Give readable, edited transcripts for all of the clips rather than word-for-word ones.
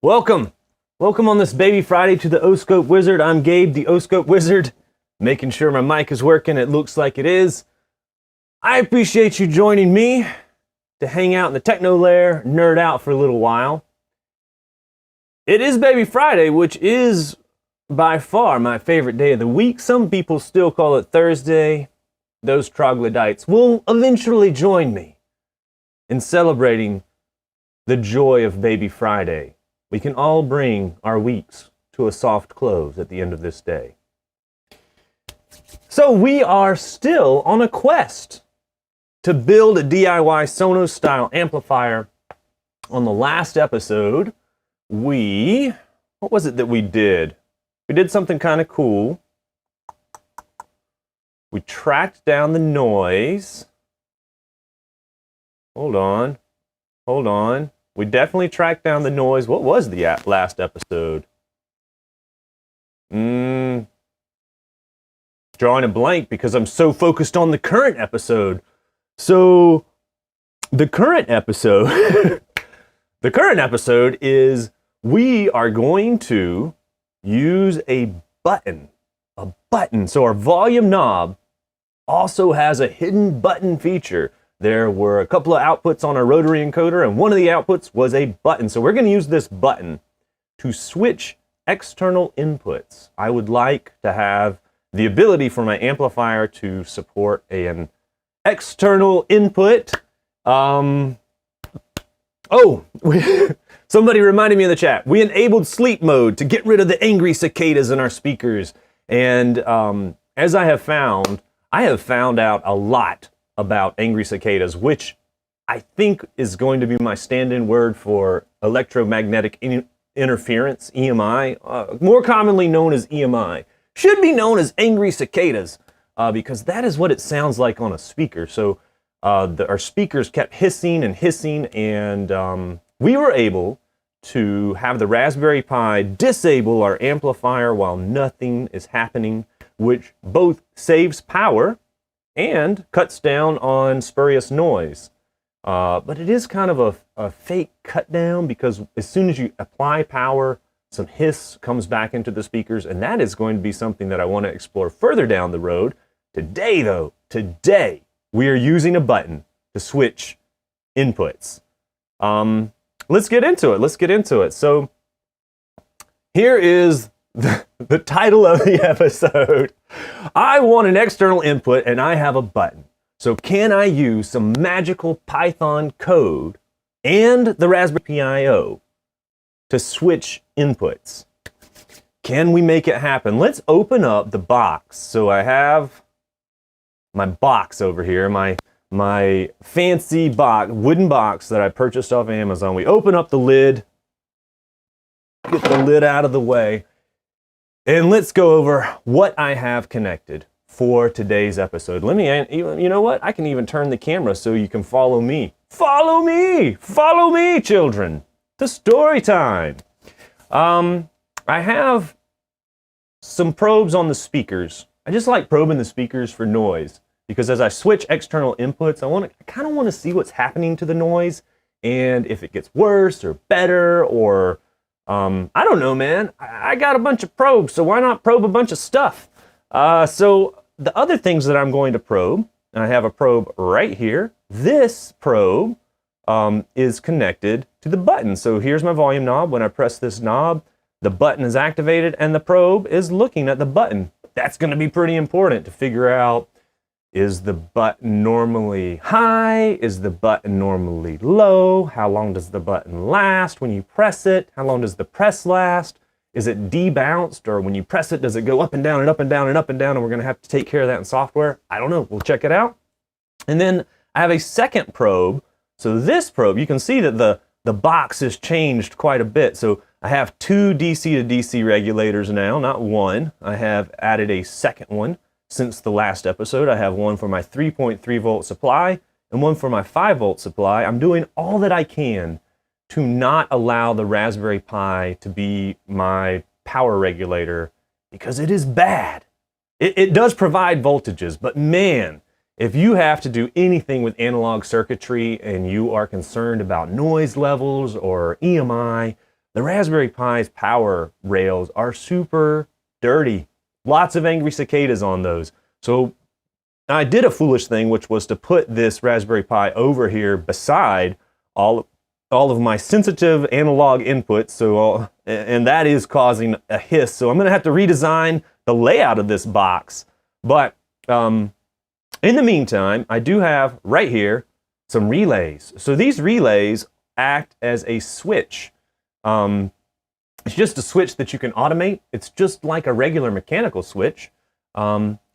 Welcome on this baby Friday to the Oscopewizard. I'm Gabe, the Oscopewizard, making sure my mic is working. It looks like it is. I appreciate you joining me to hang out in the techno lair, nerd out for a little while. It is baby Friday, which is by far my favorite day of the week. Some people still call it Thursday. Those troglodytes will eventually join me in celebrating the joy of baby Friday. We can all bring our weeks to a soft close at the end of this day. So we are still on a quest to build a DIY Sonos Style amplifier. On the last episode, what was it that we did? We did something kind of cool. We tracked down the noise. Hold on. We definitely tracked down the noise. What was the last episode? Drawing a blank because I'm so focused on the current episode. So, the current episode, is we are going to use a button. So our volume knob also has a hidden button feature. There were a couple of outputs on our rotary encoder, and one of the outputs was a button. So we're going to use this button to switch external inputs. I would like to have the ability for my amplifier to support an external input. Somebody reminded me in the chat. We enabled sleep mode to get rid of the angry cicadas in our speakers. And as I have found out a lot about angry cicadas, which I think is going to be my stand-in word for electromagnetic interference, EMI, more commonly known as EMI. Should be known as angry cicadas, because that is what it sounds like on a speaker. So our speakers kept hissing, and we were able to have the Raspberry Pi disable our amplifier while nothing is happening, which both saves power and cuts down on spurious noise. But it is kind of a fake cut down, because as soon as you apply power, some hiss comes back into the speakers, and that is going to be something that I want to explore further down the road. Today, we are using a button to switch inputs. Let's get into it. So here is the title of the episode. I want an external input and I have a button. So can I use some magical Python code and the Raspberry PIO to switch inputs? Can we make it happen? Let's open up the box. So I have my box over here, my fancy wooden box that I purchased off Amazon. We open up the lid, get the lid out of the way, and let's go over what I have connected for today's episode. You know what? I can even turn the camera so you can follow me. Follow me, children, to story time. I have some probes on the speakers. I just like probing the speakers for noise, because as I switch external inputs, I kind of want to see what's happening to the noise, and if it gets worse or better, or I don't know, man. I got a bunch of probes, so why not probe a bunch of stuff? So the other things that I'm going to probe, and I have a probe right here. This probe is connected to the button. So here's my volume knob. When I press this knob, the button is activated, and the probe is looking at the button. That's going to be pretty important to figure out, is the button normally high? Is the button normally low? How long does the button last when you press it? How long does the press last? Is it debounced, or when you press it, does it go up and down and up and down and up and down, and we're going to have to take care of that in software? I don't know. We'll check it out. And then I have a second probe. So this probe, you can see that the box has changed quite a bit. So I have two DC to DC regulators now, not one. I have added a second one since the last episode. I have one for my 3.3 volt supply and one for my 5 volt supply. I'm doing all that I can to not allow the Raspberry Pi to be my power regulator, because it is bad. It does provide voltages, but man, if you have to do anything with analog circuitry and you are concerned about noise levels or EMI, the Raspberry Pi's power rails are super dirty. Lots of angry cicadas on those. So I did a foolish thing, which was to put this Raspberry Pi over here beside all of my sensitive analog inputs. So, and that is causing a hiss. So I'm going to have to redesign the layout of this box. But in the meantime, I do have right here some relays. So these relays act as a switch. It's just a switch that you can automate. It's just like a regular mechanical switch,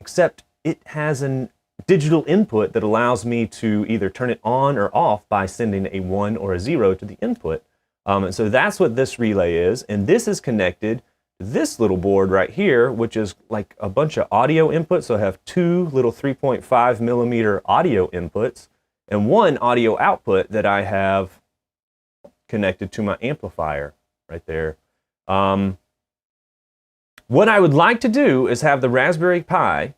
except it has a digital input that allows me to either turn it on or off by sending a 1 or a 0 to the input. And so that's what this relay is. And this is connected to this little board right here, which is like a bunch of audio inputs. So I have 2 little 3.5 millimeter audio inputs and 1 audio output that I have connected to my amplifier right there. What I would like to do is have the Raspberry Pi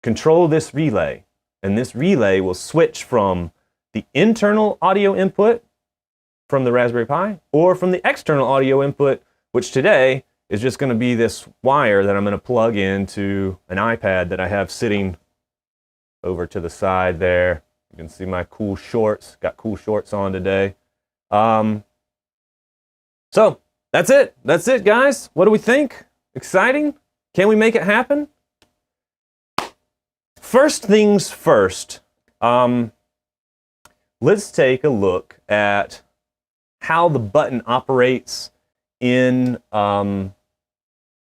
control this relay, and this relay will switch from the internal audio input from the Raspberry Pi or from the external audio input, which today is just going to be this wire that I'm going to plug into an iPad that I have sitting over to the side there. You can see my cool shorts, got cool shorts on today. So that's it guys. What do we think? Exciting? Can we make it happen? First things first, let's take a look at how the button operates in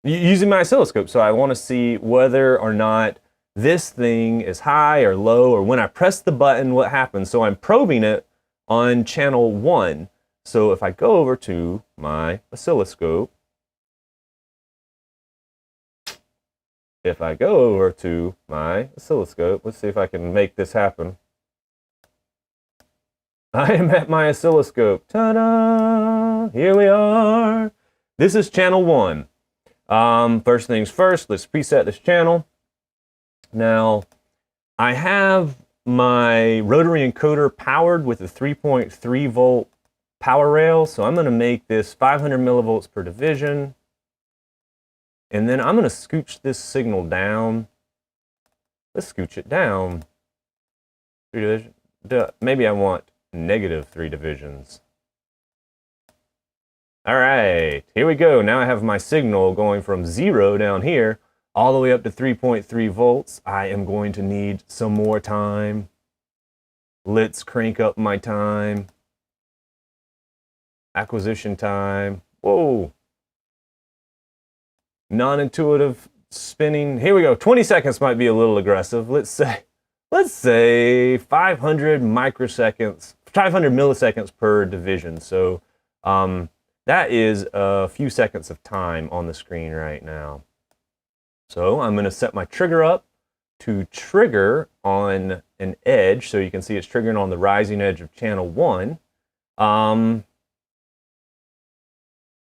using my oscilloscope. So I want to see whether or not this thing is high or low, or when I press the button, what happens. So I'm probing it on channel 1. So if I go over to my oscilloscope, let's see if I can make this happen. I am at my oscilloscope. Ta-da! Here we are. This is channel 1. First things first, let's preset this channel. Now, I have my rotary encoder powered with a 3.3 volt power rail, so I'm going to make this 500 millivolts per division. And then I'm going to scooch this signal down. Let's scooch it down. 3 divisions. Maybe I want -3 divisions. All right, here we go. Now I have my signal going from 0 down here all the way up to 3.3 volts. I am going to need some more time. Let's crank up my time. Acquisition time. Whoa. Non-intuitive spinning. Here we go. 20 seconds might be a little aggressive. Let's say 500 milliseconds per division. So that is a few seconds of time on the screen right now. So I'm going to set my trigger up to trigger on an edge. So you can see it's triggering on the rising edge of channel 1.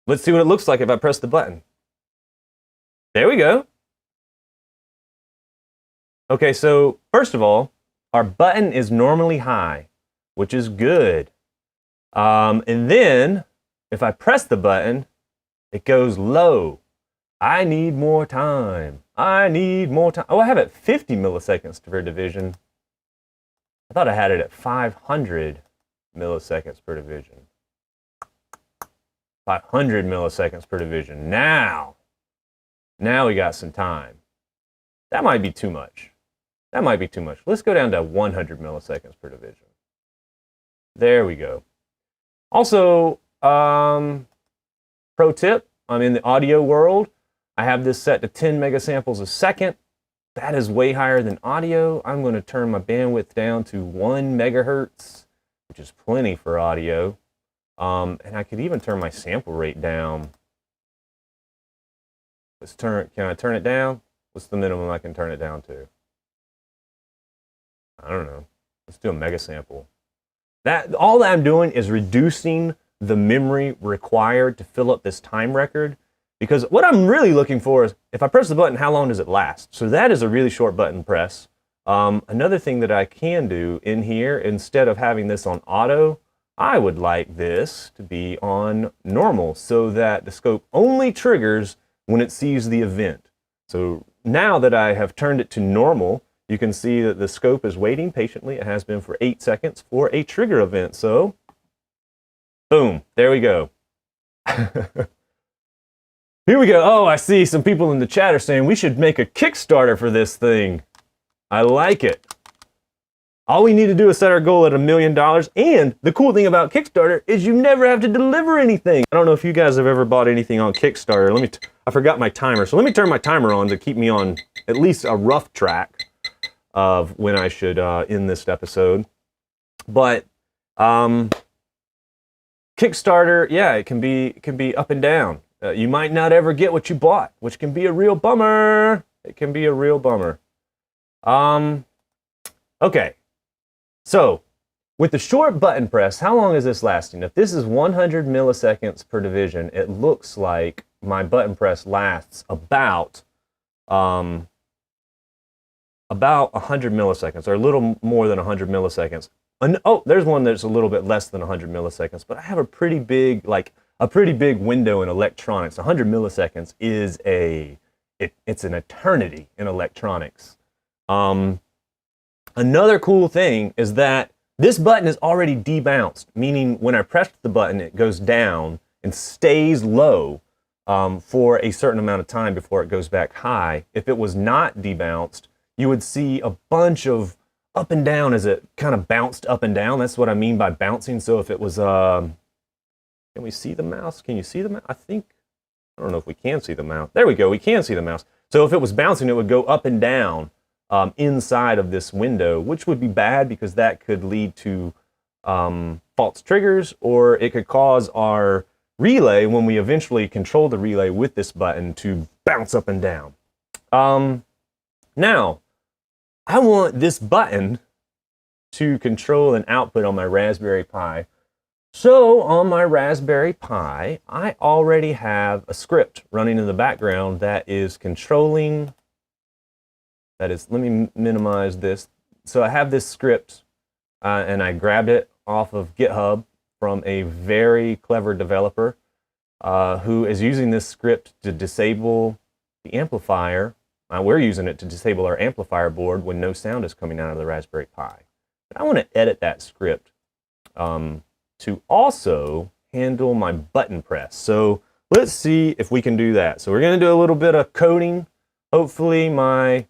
Let's see what it looks like if I press the button. There we go. Okay, so first of all, our button is normally high, which is good. And then if I press the button, it goes low. I need more time. I need more time. Oh, I have it 50 milliseconds per division. I thought I had it at 500 milliseconds per division. 500 milliseconds per division. Now we got some time. That might be too much. Let's go down to 100 milliseconds per division. There we go. Also, pro tip, I'm in the audio world. I have this set to 10 megasamples a second. That is way higher than audio. I'm going to turn my bandwidth down to 1 megahertz, which is plenty for audio. And I could even turn my sample rate down. Can I turn it down? What's the minimum I can turn it down to? I don't know. Let's do a mega sample. All that I'm doing is reducing the memory required to fill up this time record, because what I'm really looking for is, if I press the button, how long does it last? So that is a really short button press. Another thing that I can do in here, instead of having this on auto, I would like this to be on normal so that the scope only triggers when it sees the event. So now that I have turned it to normal, you can see that the scope is waiting patiently. It has been for 8 seconds for a trigger event. So, boom, there we go. Here we go. Oh, I see some people in the chat are saying we should make a Kickstarter for this thing. I like it. All we need to do is set our goal at $1 million. And the cool thing about Kickstarter is you never have to deliver anything. I don't know if you guys have ever bought anything on Kickstarter. I forgot my timer. So let me turn my timer on to keep me on at least a rough track of when I should end this episode. But Kickstarter, yeah, it can be up and down. You might not ever get what you bought, which can be a real bummer. It can be a real bummer. Okay, so with the short button press, how long is this lasting? If this is 100 milliseconds per division, it looks like my button press lasts about 100 milliseconds, or a little more than 100 milliseconds. And, oh, there's one that's a little bit less than 100 milliseconds, but I have a pretty big window in electronics. 100 milliseconds is it's an eternity in electronics. Another cool thing is that this button is already debounced, meaning when I press the button, it goes down and stays low for a certain amount of time before it goes back high. If it was not debounced, you would see a bunch of up and down as it kind of bounced up and down. That's what I mean by bouncing. So if it was, can we see the mouse? Can you see the mouse? I don't know if we can see the mouse. There we go, we can see the mouse. So if it was bouncing, it would go up and down inside of this window, which would be bad because that could lead to false triggers, or it could cause our relay, when we eventually control the relay with this button, to bounce up and down. Now, I want this button to control an output on my Raspberry Pi. So on my Raspberry Pi, I already have a script running in the background that is controlling, let me minimize this. So I have this script and I grabbed it off of GitHub from a very clever developer who is using this script to disable the amplifier. We're using it to disable our amplifier board when no sound is coming out of the Raspberry Pi. But I want to edit that script to also handle my button press. So let's see if we can do that. So we're going to do a little bit of coding. Hopefully my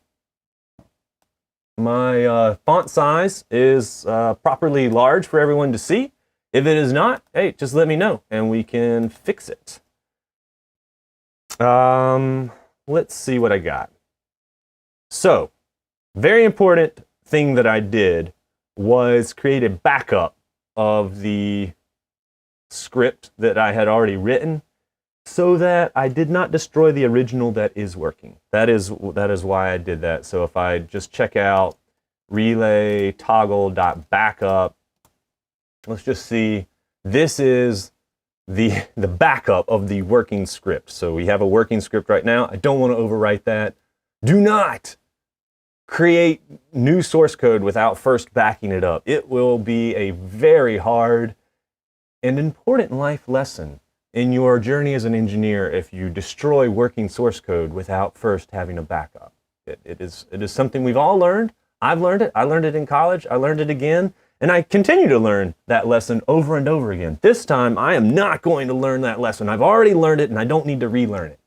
font size is properly large for everyone to see. If it is not, hey, just let me know and we can fix it. Let's see what I got. So, very important thing that I did was create a backup of the script that I had already written so that I did not destroy the original that is working. That is why I did that. So if I just check out relay toggle.backup, let's just see, this is the backup of the working script. So we have a working script right now. I don't want to overwrite that. Do not create new source code without first backing it up. It will be a very hard and important life lesson in your journey as an engineer if you destroy working source code without first having a backup. It is something we've all learned. I've learned it. I learned it in college. I learned it again. And I continue to learn that lesson over and over again. This time, I am not going to learn that lesson. I've already learned it, and I don't need to relearn it.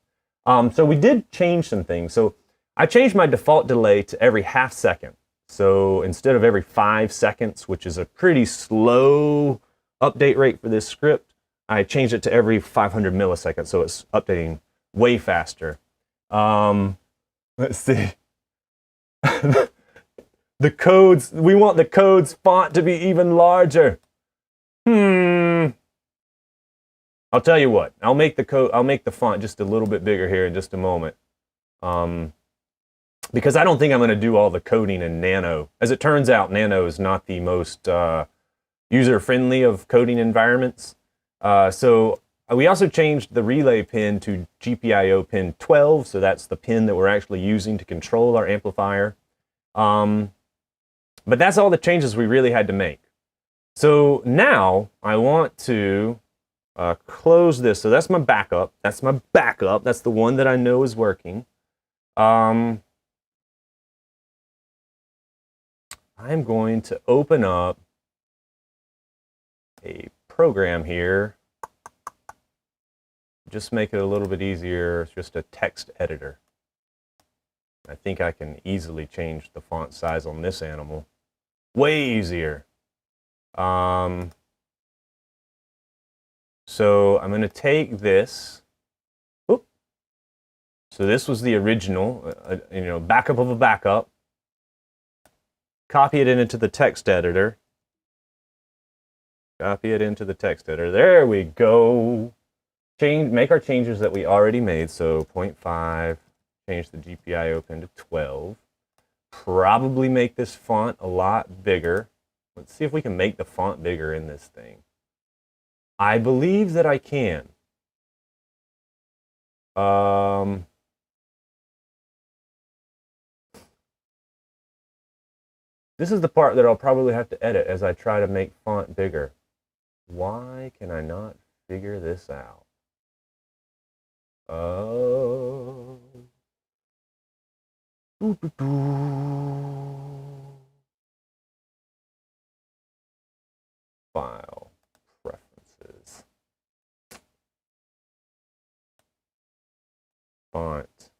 So we did change some things. So I changed my default delay to every half second. So instead of every 5 seconds, which is a pretty slow update rate for this script, I changed it to every 500 milliseconds. So it's updating way faster. Let's see. The codes, we want the code's font to be even larger. I'll tell you what, I'll make the font just a little bit bigger here in just a moment. Because I don't think I'm going to do all the coding in Nano. As it turns out, Nano is not the most user-friendly of coding environments. So we also changed the relay pin to GPIO pin 12, so that's the pin that we're actually using to control our amplifier. But that's all the changes we really had to make. So now I want to close this. So that's my backup. That's my backup. That's the one that I know is working. I'm going to open up a program here. Just make it a little bit easier. It's just a text editor. I think I can easily change the font size on this animal. Way easier. So I'm going to take this. Oop. So this was the original, backup of a backup. Copy it into the text editor. Copy it into the text editor. There we go. Make our changes that we already made. So 0.5. Change the GPIO pin to 12. Probably make this font a lot bigger. Let's see if we can make the font bigger in this thing. I believe that I can. This is the part that I'll probably have to edit as I try to make font bigger. Why can I not figure this out? File preferences. Font.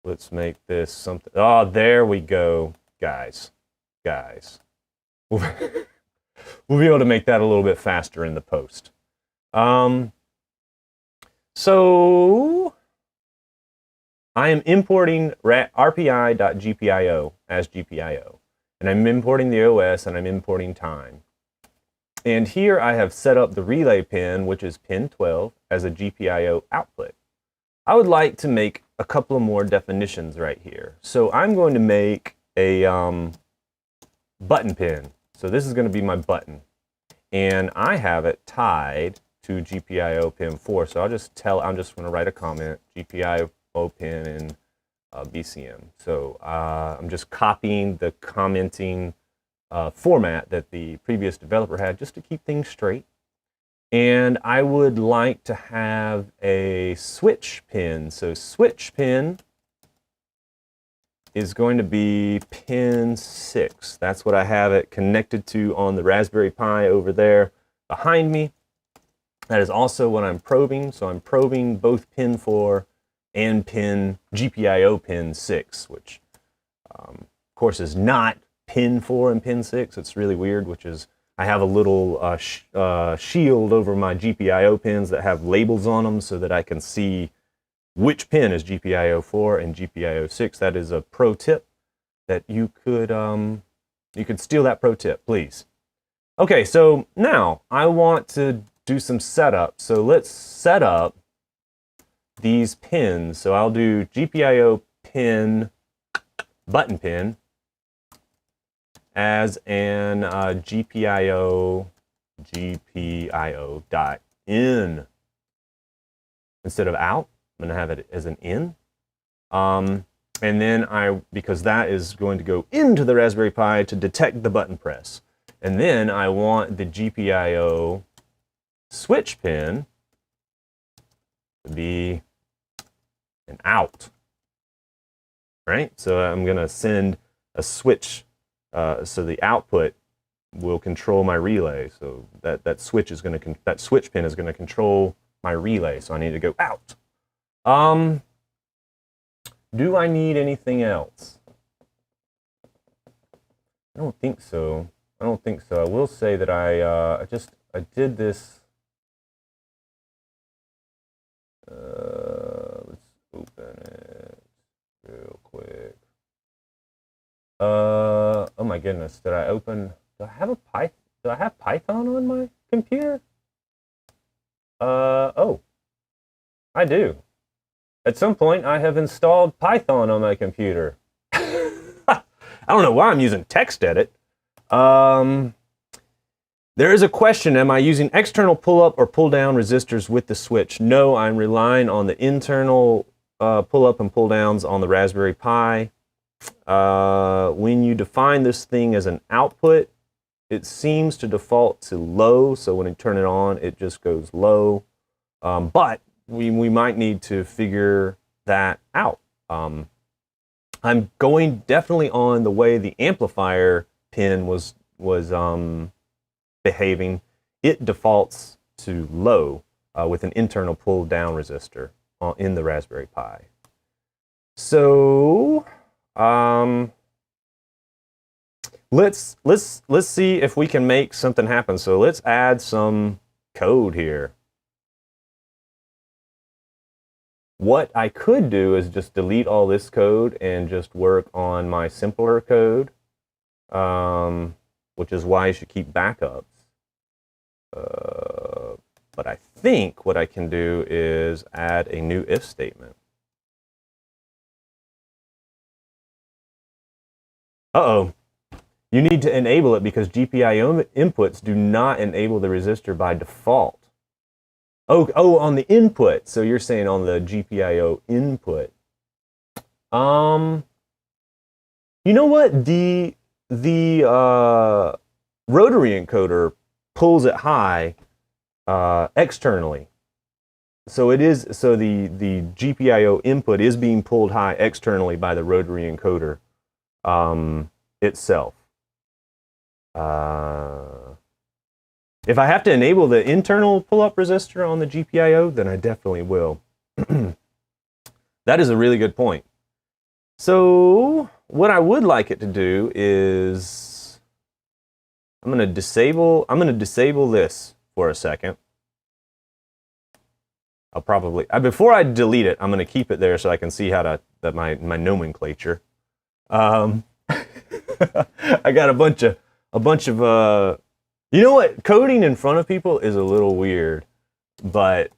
Let's make this something. Oh, there we go, guys. We'll be able to make that a little bit faster in the post. So I am importing rpi.gpio as GPIO. And I'm importing the OS and I'm importing time. And here I have set up the relay pin, which is pin 12, as a GPIO output. I would like to make a couple of more definitions right here. So I'm going to make a button pin. So this is going to be my button. And I have it tied to GPIO pin 4. So I'm just going to write a comment, GPIO pin in BCM. So I'm just copying the commenting format that the previous developer had just to keep things straight. And I would like to have a switch pin. So switch pin is going to be pin 6. That's what I have it connected to on the Raspberry Pi over there behind me. That is also what I'm probing. So I'm probing both pin 4 and GPIO pin 6, which of course is not pin 4 and pin 6. It's really weird, which is I have a little shield over my GPIO pins that have labels on them so that I can see which pin is GPIO 4 and GPIO 6. That is a pro tip that you could steal that pro tip, please. Okay, so now I want to do some setup. So let's set up these pins. So I'll do GPIO pin, button pin, as an GPIO dot in. Instead of out, I'm going to have it as an in. And then because that is going to go into the Raspberry Pi to detect the button press. And then I want the GPIO switch pin to be an out. Right? So I'm going to send a switch. So the output will control my relay. So that switch pin is going to control my relay. So I need to go out. Do I need anything else? I don't think so. I will say that I did this. Let's open it real quick. Oh my goodness, do I have Python on my computer? Oh, I do. At some point, I have installed Python on my computer. I don't know why I'm using TextEdit. There is a question, am I using external pull-up or pull-down resistors with the switch? No, I'm relying on the internal pull-up and pull-downs on the Raspberry Pi. When you define this thing as an output, it seems to default to low, so when you turn it on, it just goes low. But we might need to figure that out. I'm going definitely on the way the amplifier pin was behaving. It defaults to low with an internal pull down resistor in the Raspberry Pi. So let's see if we can make something happen. So let's add some code here. What I could do is just delete all this code and just work on my simpler code, which is why you should keep backups. But I think what I can do is add a new if statement. Uh-oh. You need to enable it because GPIO inputs do not enable the resistor by default. Oh, on the input. So you're saying on the GPIO input. You know what? The rotary encoder pulls it high externally. So the GPIO input is being pulled high externally by the rotary encoder itself. If I have to enable the internal pull-up resistor on the GPIO, then I definitely will. That is a really good point. So what I would like it to do is I'm going to disable this for a second. I'll probably before I delete it, I'm going to keep it there so I can see how to my nomenclature. I got a bunch of you know what? Coding in front of people is a little weird, but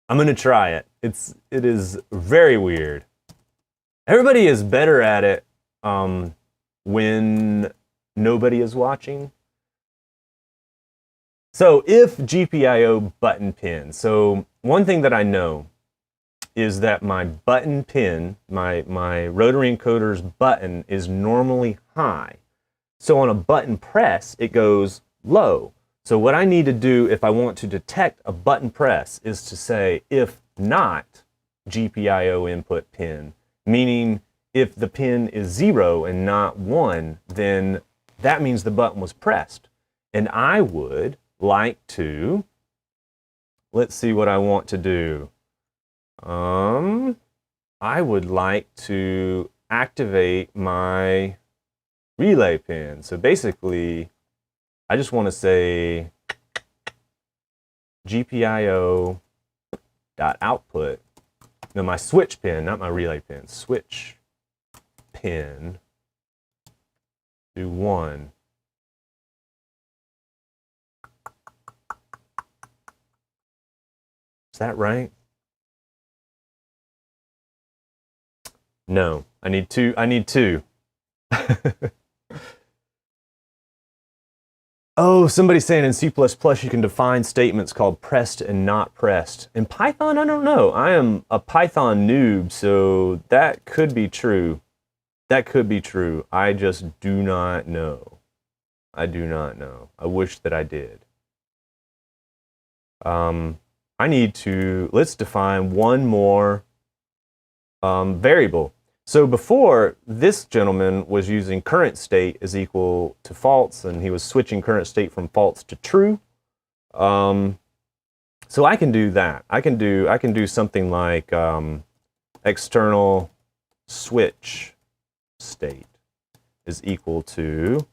I'm going to try it. It is very weird. Everybody is better at it when nobody is watching. So if GPIO button pin. So one thing that I know is that my button pin, my rotary encoder's button is normally high. So on a button press, it goes low. So what I need to do if I want to detect a button press is to say if not GPIO input pin, meaning if the pin is 0 and not 1, then that means the button was pressed. And I would like to, let's see what I want to do. I would like to activate my relay pin. So basically, I just want to say GPIO.output. No, my switch pin, not my relay pin. Switch pin to 1. Is that right? No, I need 2. I need 2. Oh, somebody's saying in C++ you can define statements called pressed and not pressed. In Python, I don't know. I am a Python noob, so that could be true. That could be true. I just do not know. I do not know. I wish that I did. I need to, let's define one more variable. So before, this gentleman was using current state is equal to false, and he was switching current state from false to true. So I can do that. I can do something like external switch state is equal to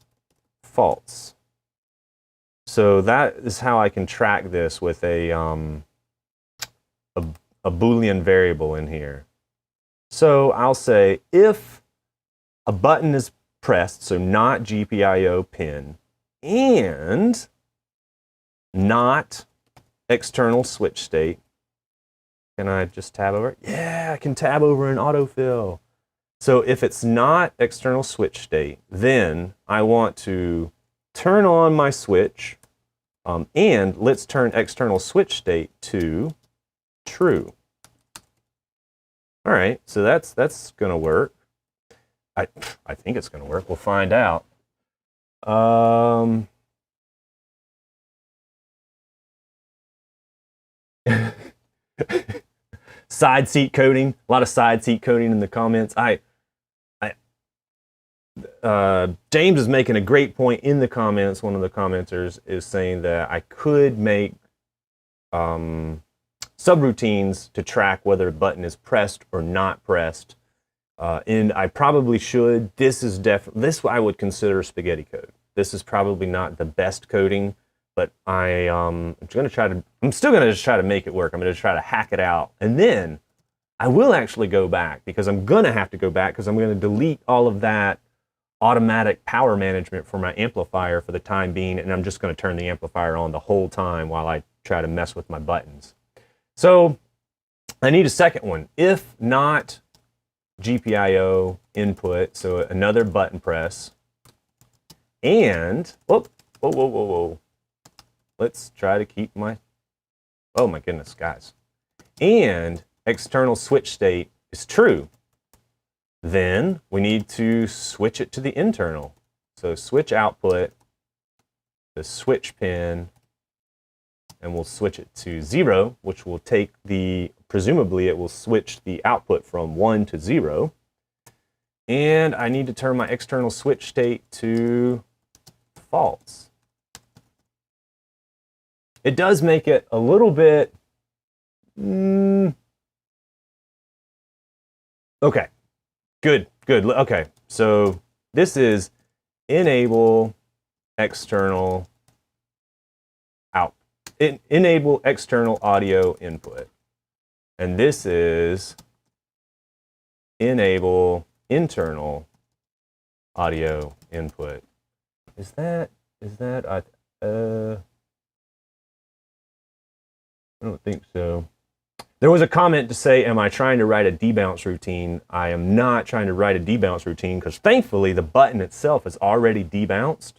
false. So that is how I can track this with a Boolean variable in here. So I'll say if a button is pressed, so not GPIO pin, and not external switch state. Can I just tab over it? Yeah, I can tab over an autofill. So if it's not external switch state, then I want to turn on my switch, and let's turn external switch state to true. All right, so that's going to work. I think it's going to work. We'll find out. Side seat coding, a lot of side seat coding in the comments. James is making a great point in the comments. One of the commenters is saying that I could make subroutines to track whether a button is pressed or not pressed. And I probably should. This I would consider spaghetti code. This is probably not the best coding, but I'm still gonna try to make it work. I'm gonna try to hack it out, and then I will actually go back, because I'm gonna have to go back, because I'm gonna delete all of that automatic power management for my amplifier for the time being, and I'm just gonna turn the amplifier on the whole time while I try to mess with my buttons. So I need a second one. If not GPIO input, so another button press, and whoa. Let's try to keep my, oh my goodness, guys. And external switch state is true. Then we need to switch it to the internal. So switch output, the switch pin, and we'll switch it to 0, which will take presumably it will switch the output from 1 to 0. And I need to turn my external switch state to false. It does make it a little bit, okay, good. Okay, so this is enable external enable external audio input. And this is enable internal audio input. Is that I don't think so. There was a comment to say, am I trying to write a debounce routine? I am not trying to write a debounce routine, because thankfully the button itself is already debounced.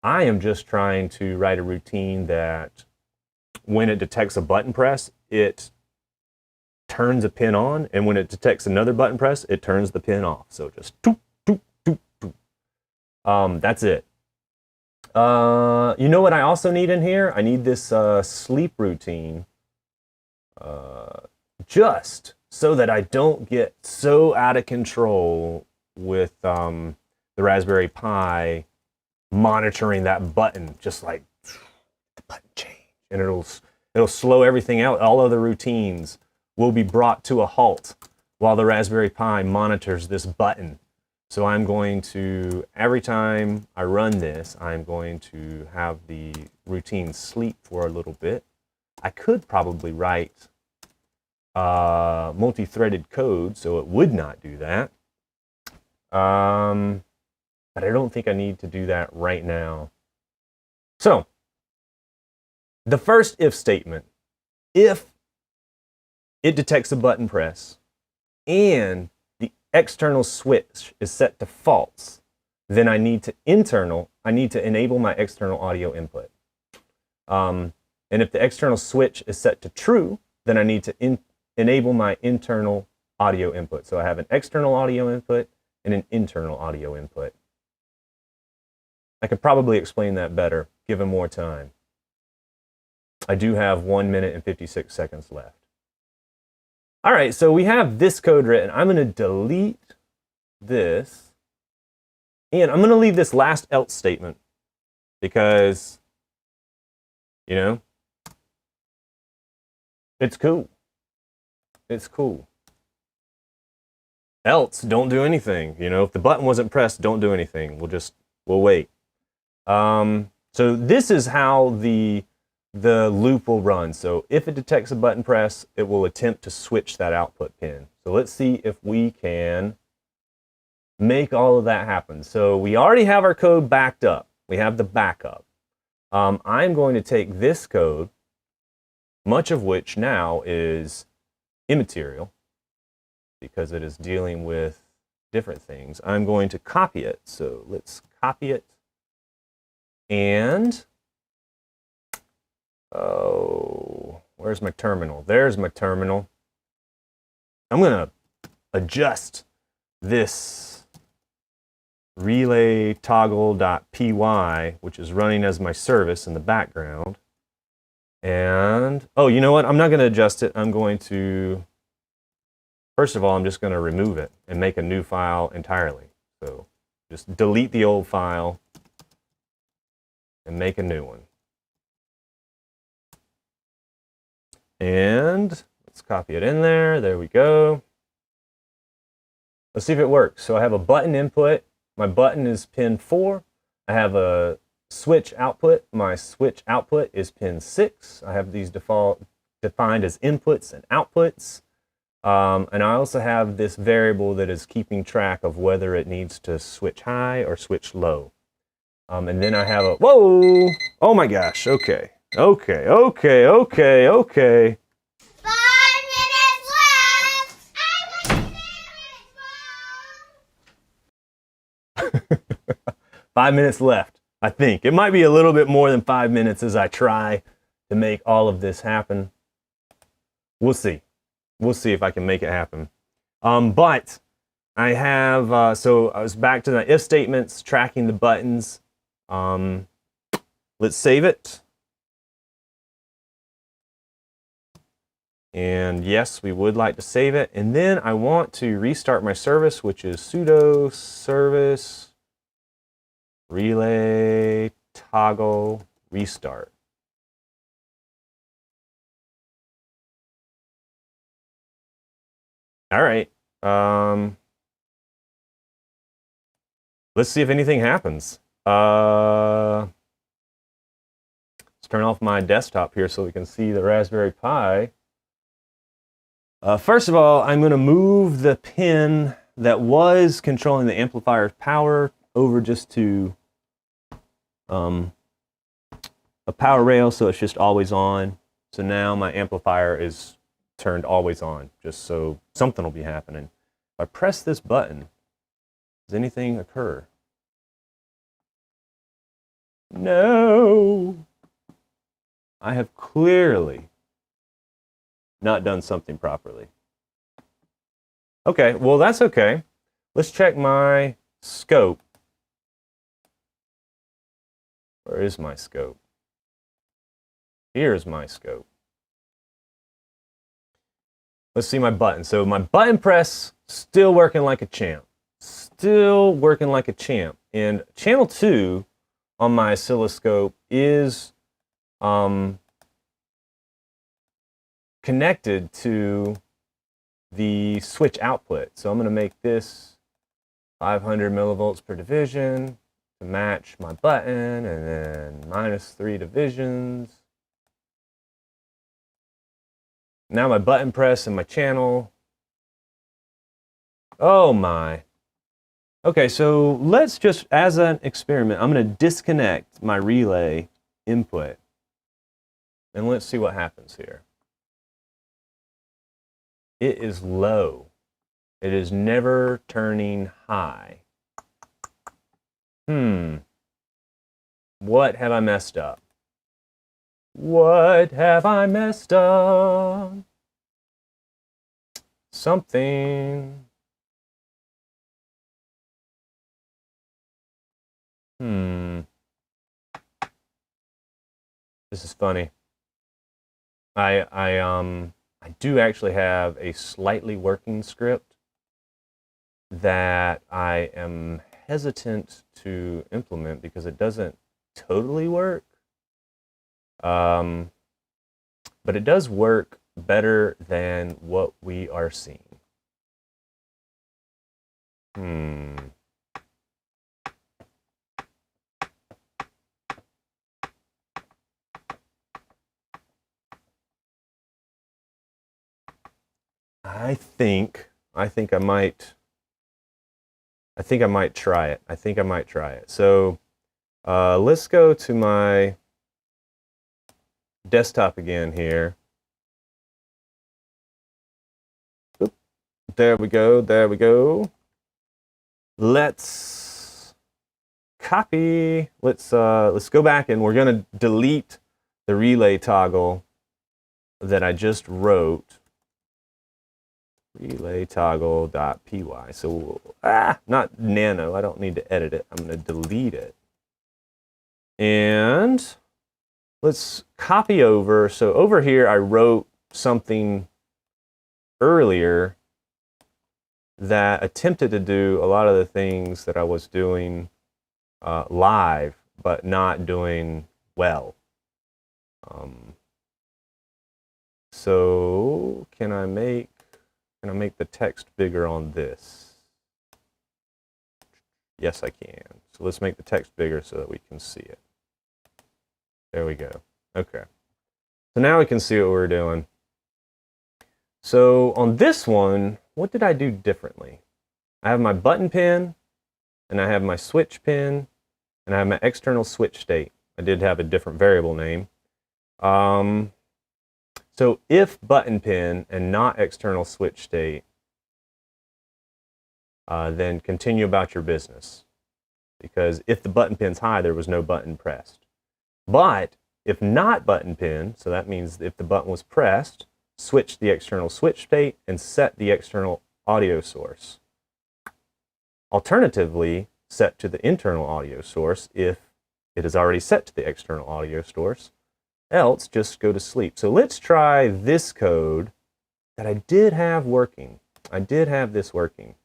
I am just trying to write a routine that when it detects a button press, it turns a pin on, and when it detects another button press, it turns the pin off. So just doop, doop, doop, doop. That's it. You know what I also need in here? I need this sleep routine, just so that I don't get so out of control with the Raspberry Pi monitoring that button, just like the button change, and it'll slow everything out. All other routines will be brought to a halt while the Raspberry Pi monitors this button. So I'm going to, every time I run this, I'm going to have the routine sleep for a little bit. I could probably write multi-threaded code so it would not do that. But I don't think I need to do that right now. So the first if statement, if it detects a button press and the external switch is set to false, then I need to enable my external audio input. And if the external switch is set to true, then I need to enable my internal audio input. So I have an external audio input and an internal audio input. I could probably explain that better, given more time. I do have 1 minute and 56 seconds left. All right, so we have this code written. I'm going to delete this, and I'm going to leave this last else statement because, you know, it's cool. It's cool. Else, don't do anything. You know, if the button wasn't pressed, don't do anything. We'll wait. So this is how the loop will run. So if it detects a button press, it will attempt to switch that output pin. So let's see if we can make all of that happen. So we already have our code backed up. We have the backup. I'm going to take this code, much of which now is immaterial because it is dealing with different things. I'm going to copy it. So let's copy it. And oh, where's my terminal? There's my terminal. I'm going to adjust this relay toggle.py, which is running as my service in the background. And, oh, you know what? I'm not going to adjust it. I'm going to, first of all, I'm just going to remove it and make a new file entirely. So just delete the old file and make a new one. And let's copy it in there. There we go. Let's see if it works. So I have a button input. My button is pin 4. I have a switch output. My switch output is pin 6. I have these defined as inputs and outputs. And I also have this variable that is keeping track of whether it needs to switch high or switch low. And then I have a, whoa! Oh my gosh, okay. Okay. 5 minutes left! I was 5 minutes left, I think. It might be a little bit more than 5 minutes as I try to make all of this happen. We'll see. We'll see if I can make it happen. But I have, so I was back to the if statements, tracking the buttons. Let's save it. And yes, we would like to save it. And then I want to restart my service, which is sudo service relay toggle restart. All right. Let's see if anything happens. Let's turn off my desktop here so we can see the Raspberry Pi. First of all, I'm going to move the pin that was controlling the amplifier's power over just to a power rail, so it's just always on. So now my amplifier is turned always on, just so something will be happening. If I press this button, does anything occur? No! I have clearly not done something properly. Okay, well that's okay. Let's check my scope. Where is my scope? Here's my scope. Let's see my button. So my button press, still working like a champ. Still working like a champ. And channel 2 on my oscilloscope is connected to the switch output. So I'm going to make this 500 millivolts per division to match my button, and then -3 divisions. Now my button press and my channel. Oh my. Okay, so let's just, as an experiment, I'm going to disconnect my relay input. And let's see what happens here. It is low. It is never turning high. What have I messed up? What have I messed up? Something. This is funny. I do actually have a slightly working script that I am hesitant to implement because it doesn't totally work. But it does work better than what we are seeing. I think I might try it. I think I might try it. So let's go to my desktop again here. Oop. There we go. There we go. Let's copy. Let's go back, and we're going to delete the relay toggle that I just wrote. Relay toggle.py. So, not nano. I don't need to edit it. I'm going to delete it. And let's copy over. So over here, I wrote something earlier that attempted to do a lot of the things that I was doing live, but not doing well. So can I make the text bigger on this? Yes, I can. So let's make the text bigger so that we can see it. There we go. Okay. So now we can see what we're doing. So on this one, what did I do differently? I have my button pin, and I have my switch pin, and I have my external switch state. I did have a different variable name. So if button pin and not external switch state, then continue about your business. Because if the button pin's high, there was no button pressed. But if not button pin, so that means if the button was pressed, switch the external switch state and set the external audio source. Alternatively, set to the internal audio source if it is already set to the external audio source. Else, just go to sleep. So let's try this code that I did have working. I did have this working.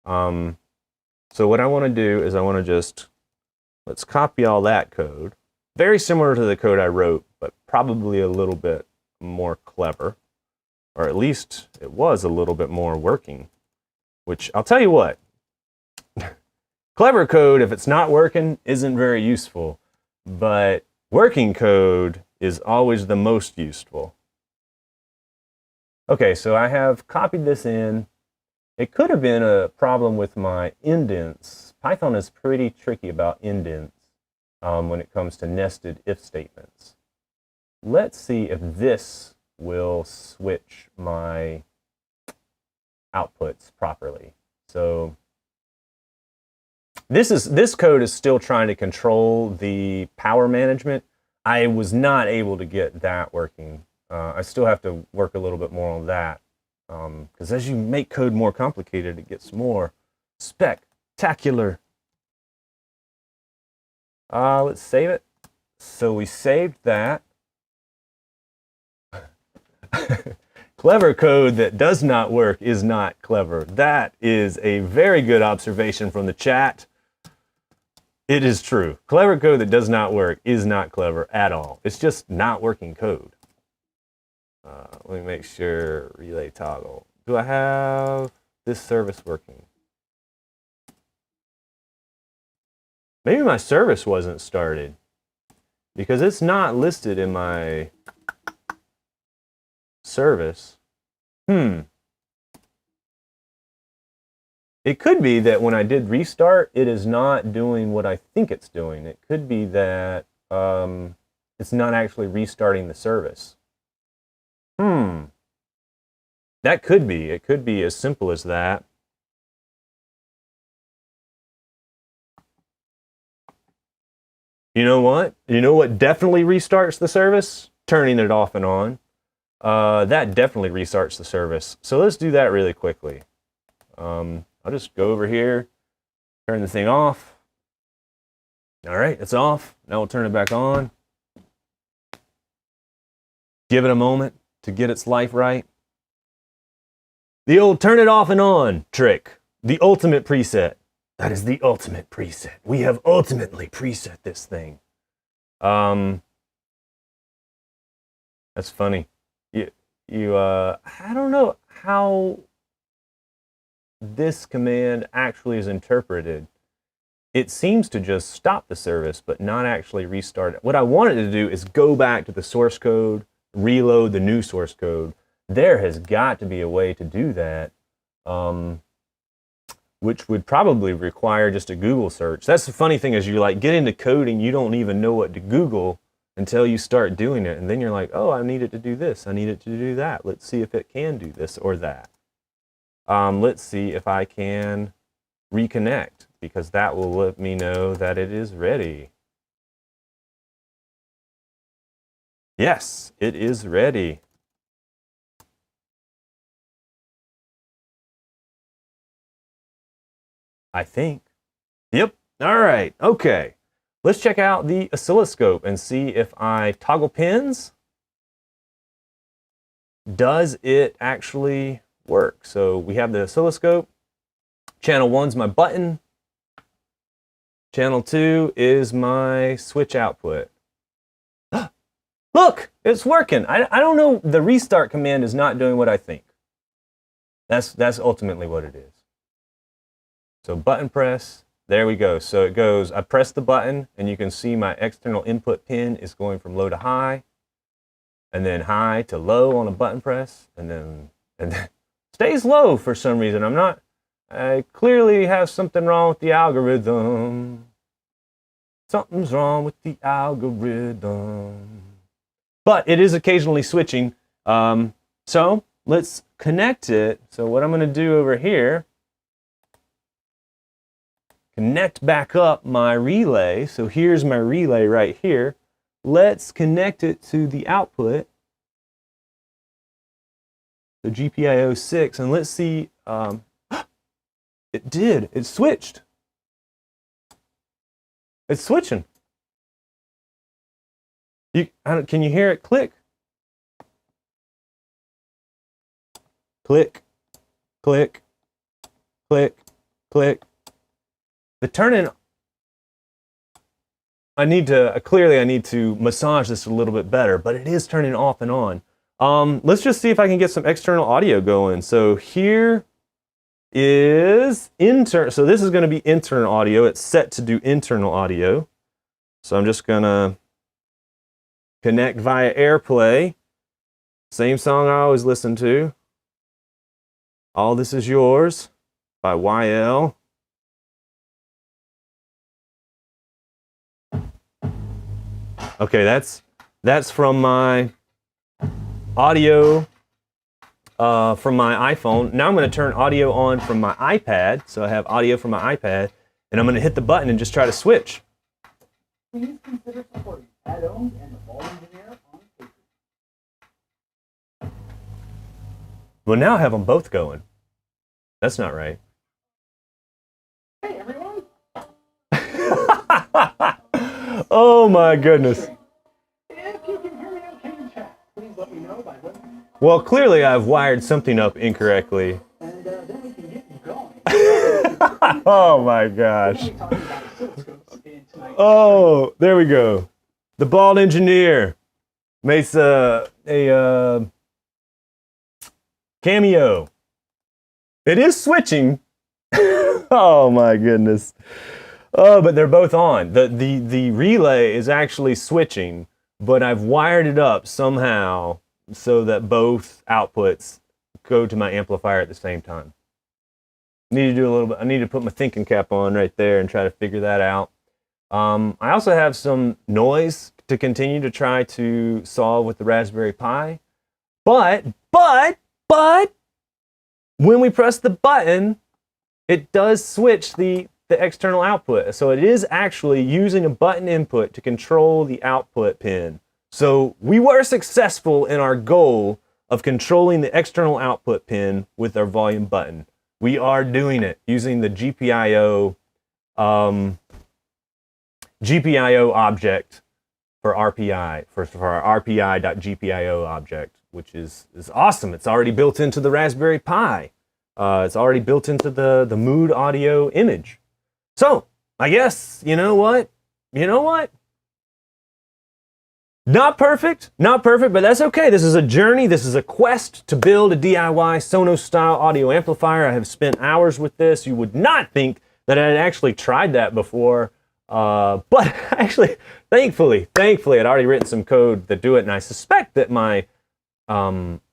So what I want to do is I want to let's copy all that code. Very similar to the code I wrote, but probably a little bit more clever. Or at least it was a little bit more working. Which, I'll tell you what, clever code, if it's not working, isn't very useful. But working code is always the most useful. Okay, so I have copied this in. It could have been a problem with my indents. Python is pretty tricky about indents when it comes to nested if statements. Let's see if this will switch my outputs properly. So this code is still trying to control the power management. I was not able to get that working. I still have to work a little bit more on that. Because as you make code more complicated, it gets more spectacular. Let's save it. So we saved that. Clever code that does not work is not clever. That is a very good observation from the chat. It is true. Clever code that does not work is not clever at all. It's just not working code. Let me make sure, relay toggle. Do I have this service working? Maybe my service wasn't started because it's not listed in my service. It could be that when I did restart, it is not doing what I think it's doing. It could be that it's not actually restarting the service. That could be. It could be as simple as that. You know what? You know what definitely restarts the service? Turning it off and on. That definitely restarts the service. So let's do that really quickly. I'll just go over here, turn the thing off. All right, it's off. Now we'll turn it back on. Give it a moment to get its life right. The old turn it off and on trick. The ultimate preset. That is the ultimate preset. We have ultimately preset this thing. That's funny. I don't know how this command actually is interpreted. It seems to just stop the service, but not actually restart it. What I wanted to do is go back to the source code, reload the new source code. There has got to be a way to do that, which would probably require just a Google search. That's the funny thing is you like get into coding, you don't even know what to Google until you start doing it. And then you're like, oh, I need it to do this. I need it to do that. Let's see if it can do this or that. Let's see if I can reconnect, because that will let me know that it is ready. Yes, it is ready. I think. Yep. All right. Okay. let's check out the oscilloscope and see if I toggle pins. Does it actually work? So we have the oscilloscope. Channel 1's my button. Channel 2 is my switch output. Look, it's working. I don't know, the restart command is not doing what I think. That's ultimately what it is. So button press, there we go. So it goes, I press the button and you can see my external input pin is going from low to high, and then high to low on a button press, and then stays low for some reason. I clearly have something wrong with the algorithm. Something's wrong with the algorithm. But it is occasionally switching. So let's connect it. So what I'm going to do over here, connect back up my relay. So here's my relay right here. Let's connect it to the output, the GPIO 6, and let's see. It switched. It's switching. Can you hear it click? Click, click, click, click. The turn-in, clearly I need to massage this a little bit better, but it is turning off and on. Let's just see if I can get some external audio going. So here is so this is going to be internal audio. It's set to do internal audio. So I'm just going to connect via AirPlay. Same song I always listen to. All This Is Yours by YL. Okay, that's from my audio from my iPhone. Now I'm going to turn audio on from my iPad. So I have audio from my iPad, and I'm going to hit the button and just try to switch. Please consider supporting Pat Owens and the Ball Engineer on Patreon. Well, now I have them both going. That's not right. Hey, everyone. Oh, my goodness. If you can hear me okay in chat, please let me know by when. Well, clearly I've wired something up incorrectly. And then we can get you going. Oh, my gosh. We'll be talking about oscilloscopes in tonight's Oh, there we go. The Bald Engineer makes a cameo. It is switching. Oh my goodness. Oh, but they're both on. The relay is actually switching, but I've wired it up somehow so that both outputs go to my amplifier at the same time. I need to put my thinking cap on right there and try to figure that out. I also have some noise to continue to try to solve with the Raspberry Pi. But when we press the button, it does switch the external output. So it is actually using a button input to control the output pin. So we were successful in our goal of controlling the external output pin with our volume button. We are doing it using the GPIO object for RPI, for our RPI.GPIO object, which is awesome. It's already built into the Raspberry Pi. It's already built into the mood audio image. So I guess, you know what? Not perfect, but that's okay. This is a journey. This is a quest to build a DIY Sonos style audio amplifier. I have spent hours with this. You would not think that I had actually tried that before. But actually, thankfully, I'd already written some code that do it, and I suspect that my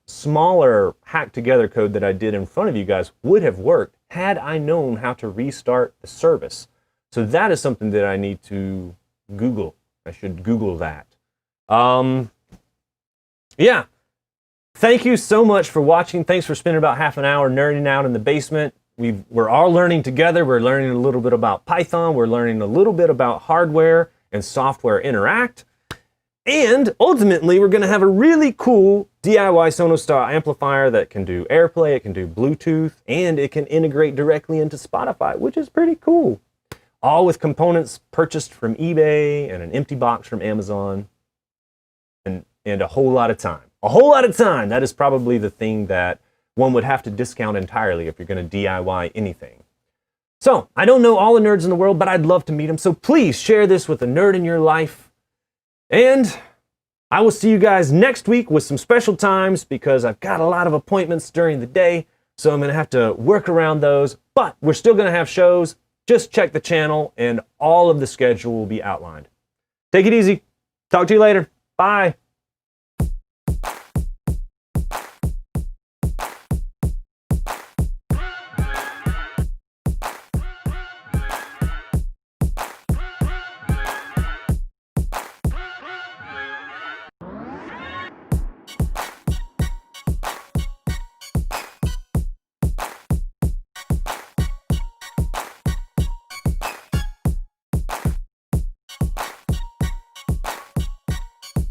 smaller hacked together code that I did in front of you guys would have worked had I known how to restart the service. So that is something that I need to Google. I should Google that. Yeah. Thank you so much for watching. Thanks for spending about half an hour nerding out in the basement. We're all learning together. We're learning a little bit about Python. We're learning a little bit about hardware and software interact. And ultimately, we're going to have a really cool DIY Sonos style amplifier that can do AirPlay, it can do Bluetooth, and it can integrate directly into Spotify, which is pretty cool. all with components purchased from eBay and an empty box from Amazon, and a whole lot of time. A whole lot of time. That is probably the thing that one would have to discount entirely if you're going to DIY anything. So, I don't know all the nerds in the world, but I'd love to meet them. So please share this with a nerd in your life. And I will see you guys next week with some special times because I've got a lot of appointments during the day. So I'm going to have to work around those. But we're still going to have shows. Just check the channel and all of the schedule will be outlined. Take it easy. Talk to you later. Bye.